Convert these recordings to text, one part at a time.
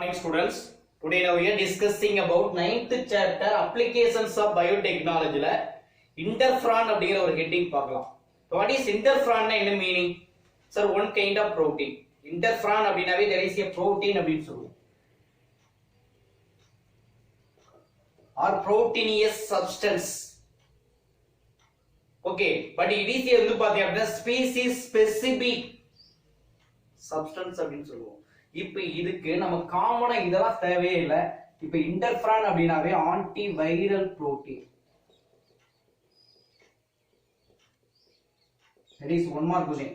Morning students. Today now we are discussing about 9th chapter applications of biotechnology la interferon அப்படிங்கற ஒரு heading பார்க்கலாம். So what is interferon னா என்ன meaning? Sir, one kind of protein. Interferon அப்படினாவே there is a protein அப்படினு சொல்லுவோம். Or proteinous substance. Okay, but it is வந்து பாத்தீங்க அப்படினா species specific substance அப்படினு சொல்லுவோம். இப்போ இதுக்கு நம்ம காமனா இதெல்லாம் தேவையே இல்ல. இப்போ இன்டர்ஃபெரான் அப்படினாவே anti viral protein. That is one more question.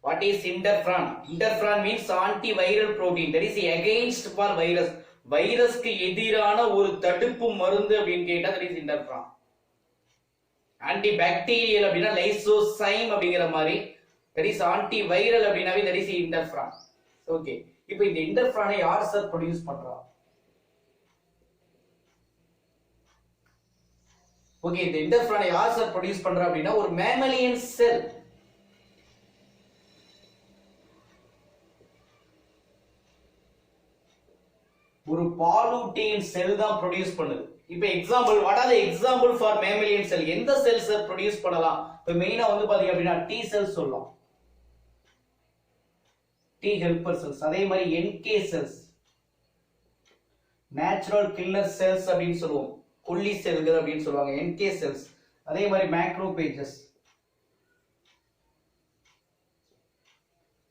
What is interferon? Interferon means antiviral protein. That is against for virus. வைரஸ்க்கு எதிரான ஒரு தடுப்பு மருந்து அப்படினு கேட்டா that is interferon. Antibacterial அப்படினா லைசோசைம் அப்படிங்கற மாதிரி that is antiviral அப்படினாவே that is interferon. Okay. இப்போ இந்த இன்டர்ஃபெரானை யார் சார் ப்ரொடியூஸ் பண்றா? ஓகே, இந்த இன்டர்ஃபெரானை யார் சார் ப்ரொடியூஸ் பண்றா அப்படினா ஒரு மேமலியன் செல். ஒரு பாலூட்டியின் செல் தான் ப்ரொடியூஸ் பண்ணுது. இப்போ example, what are the example for mammalian cell? எந்த செல் சார் ப்ரொடியூஸ் பண்ணலாம்? இப்போ மெயினா வந்து பாத்தீங்க அப்படினா T செல் சொல்லலாம். T helper cells, அதே மாதிரி NK cells, natural killer cells அப்படினு சொல்லுவோம், கொல்லி செல்கள் அப்படினு சொல்லுவாங்க, NK cells, அதே மாதிரி macrophages.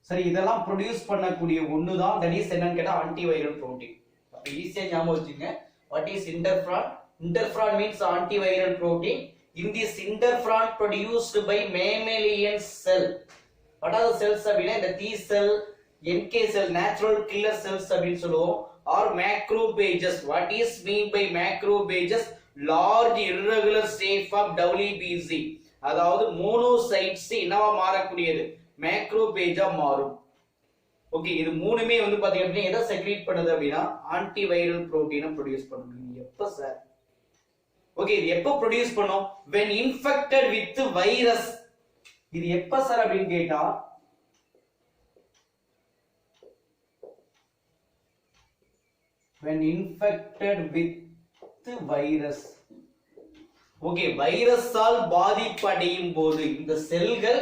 சரி, இதெல்லாம் ப்ரொடியூஸ் பண்ணக்கூடிய ஒண்ணு தான் that is என்னன்னு கேட்டா antiviral protein. அப்ப ஈஸியா ஞாபகம் வச்சுங்க. What is interferon? Interferon means antiviral protein. In this interferon produced by mammalian cell. What are the cells அப்படினா இந்த T cell, NK cell, natural killer cells அப்படினு சொல்லுவோம், or macrophages. What is mean by macrophages? Large irregular shape of WBC, அதாவது monocytes என்னவா மாறக்கூடியது, மேக்ரோபேஜா மாறும். Okay, இது மூணுமே வந்து பாத்தீங்க அப்படினா எதை செக்ரீட் பண்ணுது அப்படினா ஆன்டிவைரல் புரோட்டீனை ப்ரொடியூஸ் பண்ணுது. எப்ப சார்? ஓகே, இது எப்ப ப்ரொடியூஸ் பண்ணும்? when infected with virus. இது எப்ப சார் அப்படினு கேட்டா when infected with virus. Okay, வைரஸால் பாதிப்படையும் போது இந்த செல்கள்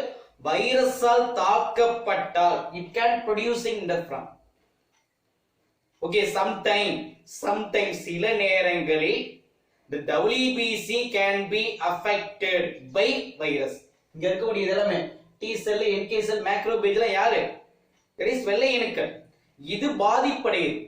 வைரஸால் தாக்கப்பட்டால் it can producing interferon. Okay, sometimes சில நேரங்களில் the WBC can be affected by virus. இங்க இருக்கக்கூடிய இதெல்லாம் T செல், NK செல், மேக்ரோபேஜ்ல யாரு? there is வெள்ளை அணுக்கள். இது பாதிப்படையுது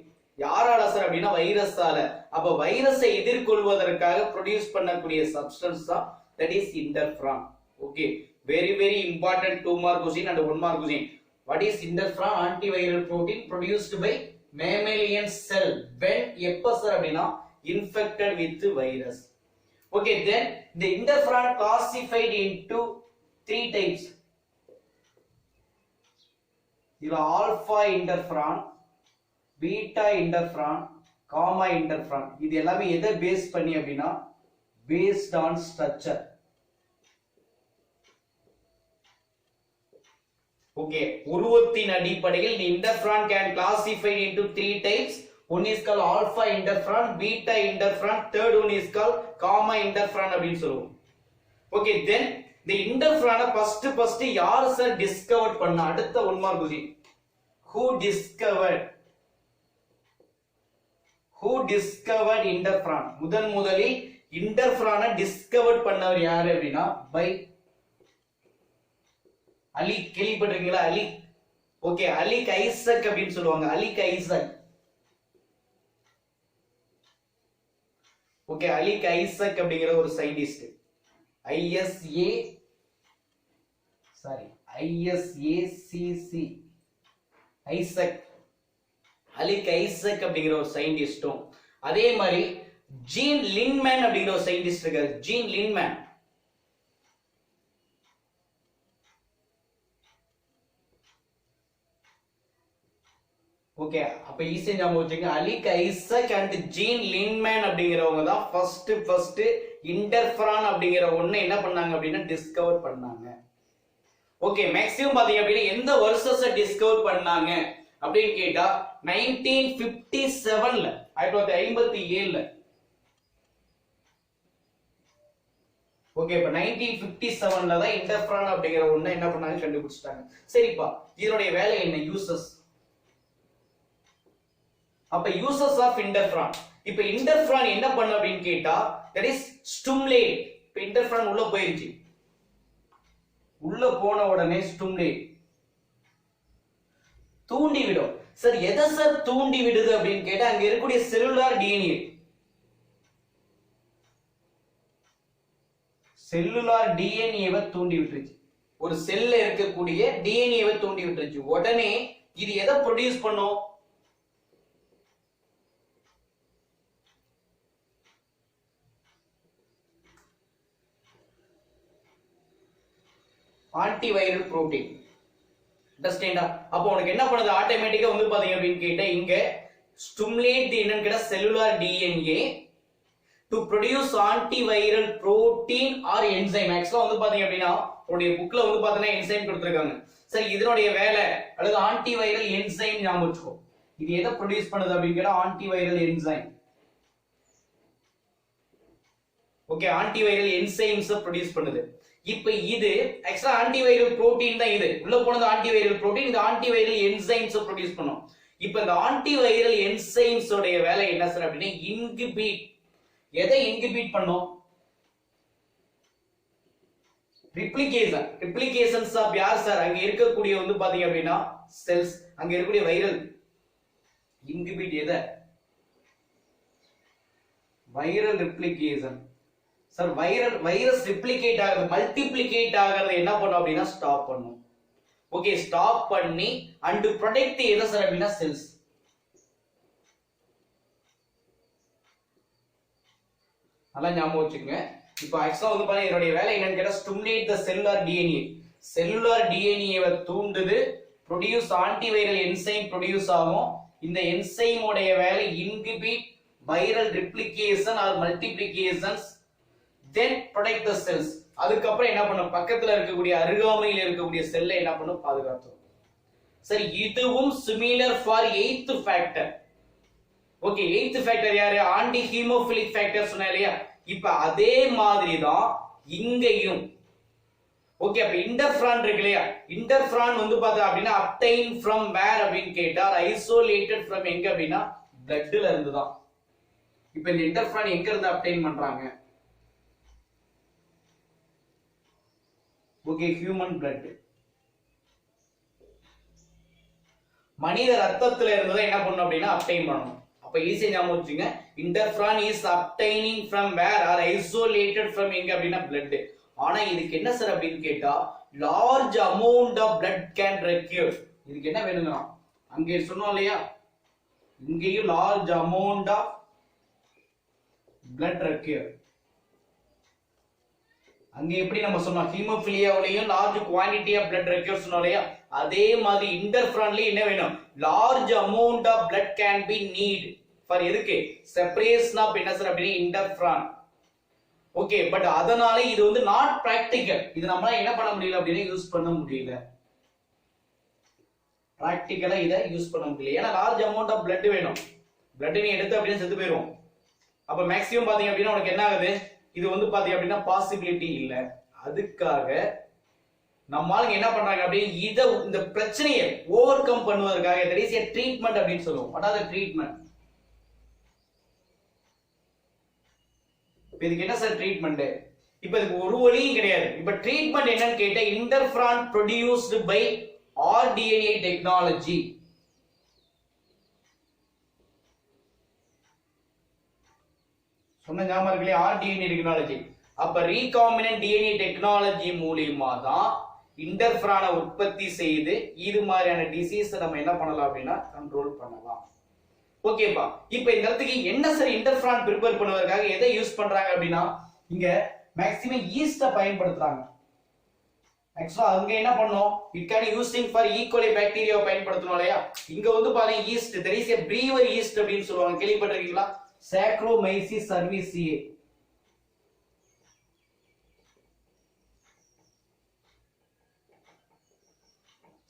யாரால சார் அப்படினா வைரஸால. அப்ப வைரஸை எதிர்கொள்வதற்காக ப்ரொடியூஸ் பண்ணக்கூடிய சப்ஸ்டன்ஸ் தான் that is interferon. Okay, very important 2 mark question and 1 mark question. What is interferon? Antiviral protein produced by mammalian cell when எப்ப சார் அப்படினா infected with virus. Okay, then the interferon classified into 3 types. இதுல alpha interferon, beta interferon, gamma interferon. இது எல்லாமே எதை base பண்ணி அப்படினா based on structure. Okay, உருவத்தின் அடிப்படையில் இந்த interferon can classified into 3 types. One is called alpha interferon, beta interferon, third one is called gamma interferon அப்படினு சொல்லுவோம். Okay, then the interferon first யார் சார் டிஸ்கவர் பண்ண? அடுத்த 1 mark question. Who discovered interferon? முதலில் இன்டர்ஃபெரானை discover பண்ணவர் யாரு அப்படினா by அலி. கேள்விப்பட்டிருக்கீங்களா அலி? ஓகே, அலிக் ஐசக் அப்படினு சொல்லுவாங்க, அலிக் ஐசக். ஓகே, அலிக் ஐசக் அப்படிங்கிற ஒரு சயின்டிஸ்ட், ISACC ஐசக், அலிக் ஐசக் அப்படிங்கிற ஒரு சயின்டிஸ்டும், அதே மாதிரி ஜீன் லின்மேன் அப்படிங்கிற ஒரு சயின்டிஸ்ட் இருக்காரு, ஜீன் லின்மேன். ஓகே, அப்ப ஈஸியா ஞாபகம் வச்சுங்க, அலிக் ஐசக் அண்ட் ஜீன் லின்மேன் அப்படிங்கிறவங்க தான் ஃபர்ஸ்ட் இன்டர்ஃபெரான் அப்படிங்கிற ஒண்ணு என்ன பண்ணாங்க அப்படின்னா டிஸ்கவர் பண்ணாங்க. ஓகே, மேக்ஸிமம் பாத்தீங்க அப்படின்னா எந்த வருஷத்தை டிஸ்கவர் பண்ணாங்க அப்படின்னு கேட்டா 1957ல 1957ல. ஓகே, இப்ப 1957ல தான் இன்டர்ஃபெரான் அப்படிங்கிற ஒண்ணு என்ன பண்ணாங்க, கண்டுபிடிச்சிட்டாங்க. சரிப்பா, இதனுடைய வேலை என்ன, யூசஸ். அப்ப யூசஸ் ஆஃப் இன்டர்ஃபெரான். இப்ப இன்டர்ஃபெரான் என்ன பண்ணு அப்படின்னு கேட்டா, தட் இஸ் ஸ்டிமுலேட். இப்ப இன்டர்ஃபெரான் உள்ள போயிருச்சு, உள்ள போன உடனே ஸ்டிமுலேட், தூண்டி விடும். சார் எதை சார் தூண்டி விடுது அப்படின்னு கேட்டா, அங்க இருக்கக்கூடிய செல்லுலார் டிஎன்ஏ, செல்லுலார் டிஎன்ஏவை தூண்டி விட்டுருச்சு. ஒரு செல்ல இருக்கக்கூடிய டிஎன்ஏவை தூண்டி விட்டுருச்சு. உடனே இது எதை ப்ரொடியூஸ் பண்ணும், ஆன்டிவைரல் புரோட்டீன். அண்டர்ஸ்டாண்டா? அப்போ உனக்கு என்ன பண்ணுது, ஆட்டோமேட்டிக்கா வந்து பாத்தீங்க அப்படின்னு கேட்டா, இங்க ஸ்டிமுலேட் தி என்னன்னு கேட்டா cellular DNA to produce antiviral protein or enzyme. ஆக்சுவலா வந்து பாத்தீங்க அப்படின்னா உங்களுடைய புக்ல வந்து பாத்தீங்கன்னா என்சைம் கொடுத்திருக்காங்க. சரி, இதனுடைய வேலை அல்லது ஆன்டிவைரல் என்சைம் ஞாபகம் வச்சுக்கோ. இது எதை ப்ரொடியூஸ் பண்ணுது அப்படின்னு கேட்டா, antiviral enzyme. Okay, antiviral enzymes produce பண்ணுது. இப்போ இது ஆக்சுவலா ஆன்டிவைரல் புரோட்டீன் தான். இது உள்ள போனது ஆன்டிவைரல் புரோட்டீன், இது ஆன்டிவைரல் என்சைம்ஸ் ப்ரொடியூஸ் பண்ணும். இப்போ இந்த ஆன்டிவைரல் என்சைம்ஸ் உடைய வேலை என்ன சார் அப்படின்னா, இன்ஹிபிட். எதை இன்ஹிபிட் பண்ணும், ரிப்ளிகேஷன். ரிப்ளிகேஷன்ஸ் ஆஃப் யார் சார், அங்க இருக்கக்கூடிய வந்து பாத்தீங்க அப்படின்னா செல்ஸ், அங்க இருக்கக்கூடிய வைரல். இன்ஹிபிட் எதை, viral replication. Sir virus replicate ஆகுது, மல்டிப்ளிகேட் ஆகுறது என்ன பண்ணும் அப்படின்னா ஸ்டாப் பண்ணும். ஓகே, ஸ்டாப் பண்ணி அண்ட் ப்ரொடெக்ட் எதை சார் அப்படின்னா செல்ஸ். நல்லா ஞாபகம் வச்சுக்கோங்க. இப்போ ஆக்சுவலா வந்து பாருங்க, இதனுடைய வேலை என்னன்னு கேட்டா, stimulate the cellular DNA. Cellular டிஎன்ஏவை தூண்டுது, ப்ரொடியூஸ் ஆன்டிவைரல் என்சைம் ப்ரொடியூஸ் ஆகும். இந்த என்சைம் உடைய வேலை inhibit viral replication or multiplications, then protect the cells. அதுக்கப்புறம் என்ன பண்ணும், பக்கத்துல இருக்கக்கூடிய அருகாமையில் இருக்கக்கூடிய செல்லை என்ன பண்ணும், பாதுகாத்தும். சரி, இதுவும் similar for 8th factor. Okay, 8th factor யாரு, ஆன்டி ஹீமோஃபிலிக் ஃபேக்டர் சொன்னா இல்லையா. இப்ப அதே மாதிரி தான் இங்கேயும். ஓகே, அப்ப இன்டர்ஃபெரான் இருக்கு இல்லையா, இன்டர்ஃபெரான் வந்து பார்த்தா அப்படின்னா அப்டைன் ஃப்ரம் வேர் அப்படின்னு கேட்டா, ஐசோலேட்டட் ஃப்ரம் எங்க அப்படின்னா பிளட்ல இருந்து தான். இப்ப இந்த இன்டர்ஃபெரான் எங்க இருந்து அப்டைன் பண்றாங்க, ஓகே, ஹியூமன் பிளட், மனித ரத்தத்துல இருந்து என்ன பண்ணணும் அப்படின்னா அப்டைன் பண்ணணும். அப்ப ஈஸியா ஞாபகம் வச்சுங்க, interferon is obtaining from where are isolated from எங்க அப்படின்னா பிளட். ஆனா இதுக்கு என்ன சார் அப்படின்னு கேட்டா, large amount of blood can require. இதுக்கு என்ன வேணும்னா, அங்கே சொன்னோம் இல்லையா, இங்கேயும் large amount of blood require. அங்க எப்படி நம்ம சொன்னோம், ஹீமோஃபிலியாவிலையும் large quantity of blood require சொன்னோம் இல்லையா, அதே மாதிரி இன்டர்ஃபெரான்லயும் என்ன வேணும், large amount of blood can be need for எதுக்கு, செப்பரேஷன் ஆஃப் என்ன சார் அப்படின்னா இன்டர்ஃபெரான். ஓகே, பட் அதனால இது வந்து நாட் பிராக்டிகல். இது நம்மளால என்ன பண்ண முடியல அப்படின்னா யூஸ் பண்ண முடியல, பிராக்டிகலா இதை யூஸ் பண்ண முடியல. ஏன்னா லார்ஜ் அமௌண்ட் ஆஃப் பிளட் வேணும், பிளட் நீ எடுத்து அப்படின்னு செத்து போயிடும். அப்ப மேக்ஸிமம் பாத்தீங்க அப்படின்னா உனக்கு என்ன ஆகுது, இது வந்து பாத்தீங்க அப்படின்னா பாசிபிலிட்டி இல்ல. அதுக்காக நம்மால என்ன பண்றாங்க அப்படின்னா இத இந்த பிரச்சனையை ஓவர் கம் பண்ணுவதற்காக there is a treatment அப்படின்னு சொல்லுவோம். what are the treatment? இதுக்கு என்ன சார் ட்ரீட்மெண்ட்? இப்ப இதுக்கு ஒரு வழியும் கிடையாது. இப்ப ட்ரீட்மெண்ட் என்னன்னு கேட்டா, interferon produced by rDNA technology. சொன்ன ஞாபகம் இருக்கு இல்லையா, ஆர்டிஎன்ஏ டெக்னாலஜி. அப்ப ரீகாம்பினன்ட் டிஎன்ஏ டெக்னாலஜி மூலியமா தான் இன்டர்ஃபெரானை உற்பத்தி செய்து இது மாதிரியான டிசீஸ் நம்ம என்ன பண்ணலாம் அப்படின்னா கண்ட்ரோல் பண்ணலாம். ஓகேப்பா, இப்போ இந்த இடத்துக்கு என்ன சார் இன்டர்ஃபெரான் ப்ரிப்பேர் பண்ணுவதற்காக எதை யூஸ் பண்றாங்க அப்படின்னா, இங்க மேக்ஸிமம் ஈஸ்ட பயன்படுத்துறாங்க. ஆக்சுவலா அங்க என்ன பண்ணோம், it can using for E. coli bacteria பயன்படுத்தணும் இல்லையா. இங்க வந்து பாருங்க east, there is a brewer yeast அப்படின்னு சொல்லுவாங்க, கேள்விப்பட்டிருக்கீங்களா? Saccharomyces cerevisiae.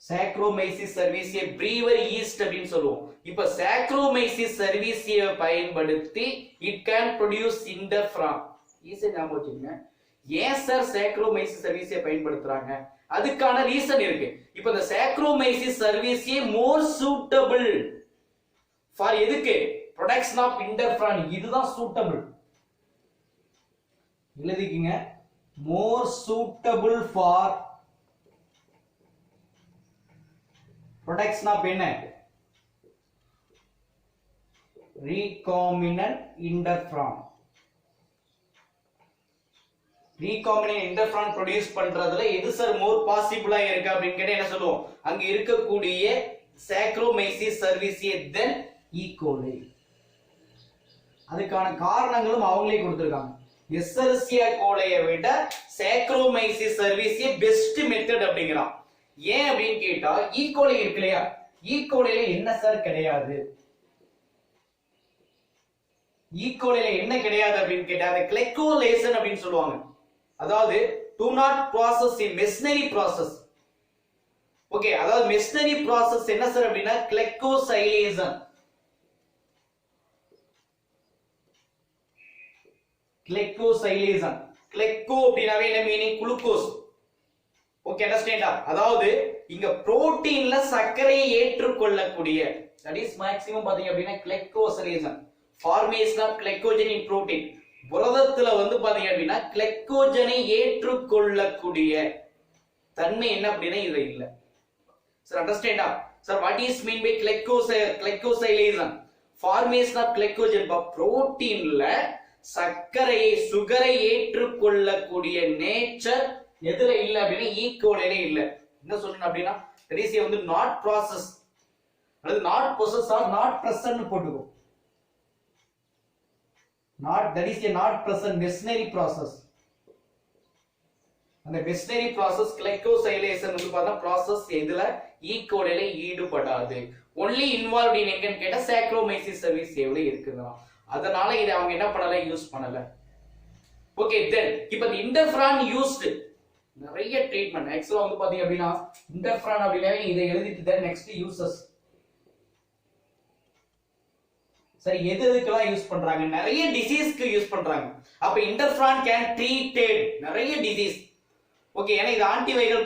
சாக்ரோமைசிஸ் சர்வீசிய பிரீவர் ஈஸ்ட் அப்படின்னு சொல்லுவோம். இப்ப சாக்ரோமைசிஸ் சர்வீசிய பயன்படுத்தி இட் கேன் ப்ரொடியூஸ் இன்டர்ஃபிரான். ஈஸியா ஞாபகம் வச்சுக்கங்க. ஏன் சார் சாக்ரோமைசிஸ் சர்வீசிய பயன்படுத்துறாங்க? அதுக்கான ரீசன் இருக்கு. இப்ப இந்த saccharomyces cerevisiae more suitable for எதுக்கு? Production of interferon. இதுதான் சூட்டபிள். எழுதிக்கங்க. More suitable for production of என்ன? recombinant interferon. recombinant interferon produce பண்றதுல எது சார் மோர் பாசிபிளா இருக்கு அப்படின்னு கேட்டா என்ன சொல்லுவோம்? அங்க இருக்கக்கூடிய சாக்ரோமைசிஸ் சர்வீசிய தென் ஈகோலை. அதுக்கான காரணங்களும் அவங்களே கொடுத்திருக்காங்க. எஸ்செரிசியா கோலையை விட சாக்ரோமைசிஸ் சர்வீசிய பெஸ்ட் மெத்தட் அப்படிங்கிறான். ஏன் அப்படின்னு கேட்டா ஈகோலை இருக்கு இல்லையா? ஈகோலையில என்ன சார் கிடையாது? ஈகோலையில என்ன கிடையாது அப்படின்னு கேட்டா அது கிளைகோலேசன் அப்படின்னு சொல்லுவாங்க. அதாவது do not process in மெஸ்னரி process. Okay, அதாவது மெஸ்னரி process என்ன சார் அப்படின்னா கிளைகோசைலேசன். கிளைகோசைலேசன். கிளைகோ அப்படினாவே என்ன மீனிங்? குளுக்கோஸ். ஓகே, அண்டர்ஸ்டாண்டா? அதாவது இங்க புரோட்டீன்ல சர்க்கரையை ஏற்றுக்கொள்ளக்கூடிய தட் இஸ் மேக்ஸிமம் பாத்தீங்க அப்படின்னா glycosylation. Formation of glycogen in protein. புரதத்துல வந்து பாத்தீங்க அப்படின்னா கிளைகோஜனை ஏற்றுக்கொள்ளக்கூடிய தன்மை என்ன அப்படின்னா இது இல்ல. சார் அண்டர்ஸ்டாண்டா? Sir what is mean by glycosylation? Formation of glycogen. புரோட்டீன்ல சர்க்கரையை சுகரை ஏற்றுக்கொள்ளக்கூடிய நேச்சர் எதுல இல்ல அப்படின்னா ஈகோலையில இல்ல. என்ன சொல்லணும் அப்படின்னா ரீசிய வந்து நாட் ப்ராசஸ் அல்லது not possess or not present போட்டுக்கோ. Not that is a not present machinery process. அந்த மெஸ்னரி process கிளைகோசைலேசன் வந்து பார்த்தா process எதுல ஈகோலையில ஈடுபடாது. only involved in எங்கன்னு கேட்டா சாக்ரோமைசிஸ் சர்வீஸ் எவ்வளவு இருக்குதா. அதனால இத அவங்க என்ன பண்ணல? யூஸ் பண்ணல. ஓகே, தென் இப்போ இந்த இன்டர்ஃபிரான் யூஸ்ட் நிறைய ட்ரீட்மென்ட். ஆக்சுவலா வந்து பாத்தீங்க அப்படின்னா இன்டர்ஃபிரான் அப்படினா இதை எழுதிட்டு தான் நெக்ஸ்ட் யூசஸ். சரி, எதுக்கெல்லாம் யூஸ் பண்றாங்க? நிறைய டிசீஸ்க்கு யூஸ் பண்றாங்க. அப்ப இன்டர்ஃபிரான் கேன் ட்ரீட்டட் நிறைய டிசீஸ். ஓகே, ஏன்னா இது ஆன்டிவைரல்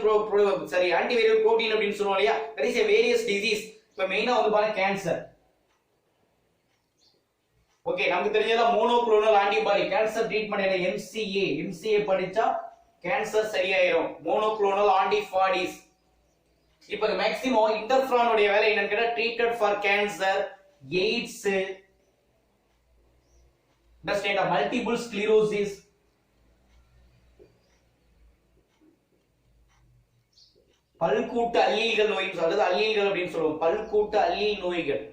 ஆன்டிவைரல் புரோட்டீன் அப்படின்னு சொல்றோம் இல்லையா? there is a various disease. இப்ப மெயினா வந்து பாருங்க கேன்சர். ஓகே, நமக்கு தெரிஞ்சதா மோனோக்ளோனல் ஆன்டிபாடி. கேன்சர் ட்ரீட்மென்ட் என்ன? எம்சிஏ படிச்சா கேன்சர் சரியாயிரும். Monoclonal antibodies. இப்போ மேக்ஸிமம் இன்டர்ஃபிரான் உடைய வேலை என்னன்னு கேட்டா treated for cancer, AIDS, understand, multiple sclerosis, பல்கூட்டு அல்லீல்கள் நோய் அல்லது அல்லீல்கள் அப்படின்னு சொல்லுவோம். பல்கூட்டு அல்லீல் நோய்கள்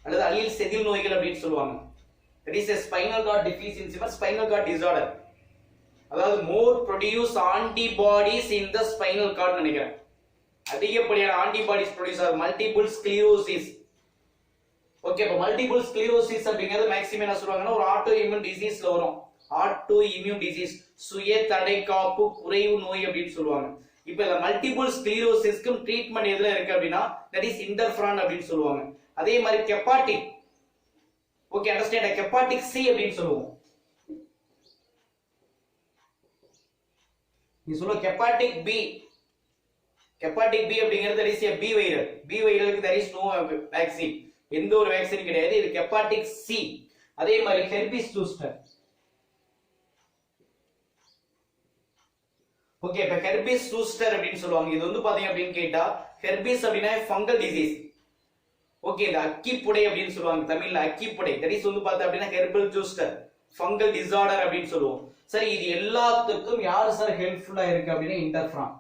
அல்லது அல்லீல் செதில் நோய்கள் அப்படின்னு சொல்லுவாங்க. that is a spinal cord deficiency or spinal cord disorder. அதாவது more produce antibodies in the spinal cord நினைக்கிறேன். அதிகப்படியான ஆன்டிபாடிஸ் ப்ரொடியூஸ் ஆகும். Multiple sclerosis. ஓகே, இப்போ மல்டிபிள் ஸ்க்ளீரோசிஸ் அப்படிங்கிறது மேக்ஸிமம் என்ன சொல்றாங்கன்னா ஒரு ஆட்டோ இம்யூன் டிசீஸ்ல வரும். ஆட்டோ இம்யூன் டிசீஸ், சுய தடைக்காப்பு குறைவு நோய் அப்படின்னு சொல்லுவாங்க. இப்போ இந்த மல்டிபிள் ஸ்க்ளீரோசிஸ்க்கும் ட்ரீட்மெண்ட் எதுல இருக்கு அப்படின்னா that is இன்டர்ஃபிரான் அப்படின்னு சொல்லுவாங்க. அதே மாதிரி கெப்பாட்டிக். ஓகே, அண்டர்ஸ்டாண்ட், கெப்பாட்டிக் சி அப்படின்னு சொல்லுவோம். நீ சொல்ல கெப்பாட்டிக் பி. கெப்பாட்டிக் பி அப்படிங்கிறது that is a B viral. B வைரலுக்கு there is no vaccine. எந்த ஒரு வேக்சின் கிடையாது. இது கெப்பாட்டிக் சி. அதே மாதிரி ஹெர்பிஸ் ஜூஸ்டர். ஓகே, இப்ப ஹெர்பிஸ் ஜூஸ்டர் அப்படின்னு சொல்லுவாங்க. இது வந்து பாத்தீங்க அப்படின்னு கேட்டா ஹெர்பிஸ் அப்படின்னா ஃபங்கல் டிசீஸ். ஓகே, இந்த அக்கிப்புடை அப்படின்னு சொல்லுவாங்க தமிழ்ல. அக்கிப்புடை தட் இஸ் வந்து பார்த்தா அப்படின்னா ஹெர்பல் ஜூஸ்டர், ஃபங்கல் டிசார்டர் அப்படின்னு சொல்லுவோம். சரி, இது எல்லாத்துக்கும் யார் சார் ஹெல்ப்ஃபுல்லா இருக்கு அப்படின்னா interferon.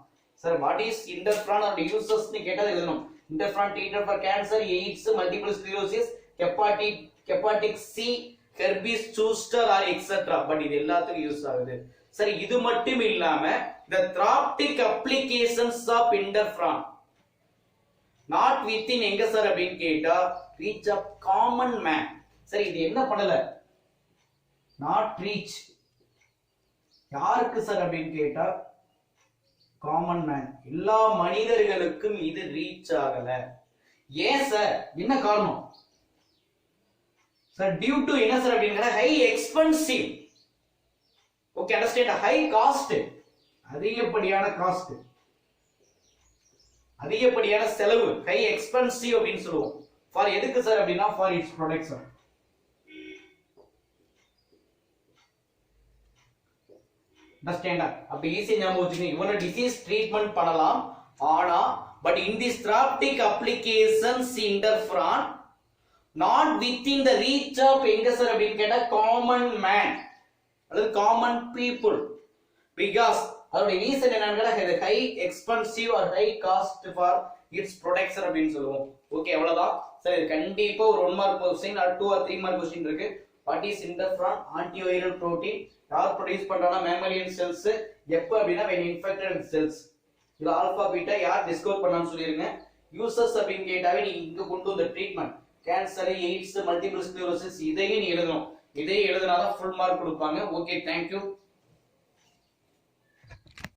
Sir what is interferon and uses னு கேட்டா எழுதணும். Interferon treated for cancer, AIDS, multiple sclerosis, hepatic C, herpes zoster or etcetera. But இது எல்லாத்துக்கும் யூஸ் ஆகுது. சரி, இது மட்டும் இல்லாம the therapeutic applications of interferon not within எங்க சார் அப்படின்னு கேட்டா reach of common man. சரி, இது என்ன பண்ணல? not reach யாருக்கு சார் அப்படின்னு கேட்டா காமன் மேன், எல்லா மனிதர்களுக்கும் இது ரீச் ஆகல. ஏன் சார், என்ன காரணம் சார்? டியூ டு என்ன சார் அப்படிங்கிற high expensive. Okay, understand. High cost, அதிகப்படியான காஸ்ட், அதிகப்படியான செலவு, ஹை எக்ஸ்பென்சிவ் அப்படின்னு சொல்லுவோம். ஃபார் எதுக்கு சார் அப்படின்னா ஃபார் இட்ஸ் ப்ரொடக்ஷன். அண்டர்ஸ்டாண்டா? அப்ப ஈஸியா ஞாபகம் வச்சுக்கோங்க. இவன டிசீஸ் ட்ரீட்மெண்ட் பண்ணலாம், ஆனா but in the therapeutic applications interferon not within the reach of எங்க சார் அப்படின்னு கேட்டா காமன் மேன் அல்லது காமன் பீப்புள். பிகாஸ் அதோட ரீசன் என்னன்னு high expensive or high cost for its production அப்படின்னு சொல்லுவோம். ஓகே, அவ்வளவுதான் சார். இது கண்டிப்பா ஒரு 1 mark question or 2 or 3 mark question இருக்கு. What is interferon antiviral protein, யார் ப்ரொடியூஸ் பண்றானா மேமலியன் செல்ஸ், எப்ப அப்படின்னா when infected with cells. இது ஆல்பா பீட்டா யார் டிஸ்கவர் பண்ணான்னு சொல்லிருங்க. யூசஸ் அப்படின்னு கேட்டாவே நீ இங்க கொண்டு வந்த treatment cancer, AIDS, multiple sclerosis இதையும் நீ எழுதணும். இதையும் எழுதினாதான் ஃபுல் மார்க் கொடுப்பாங்க. Okay, thank you.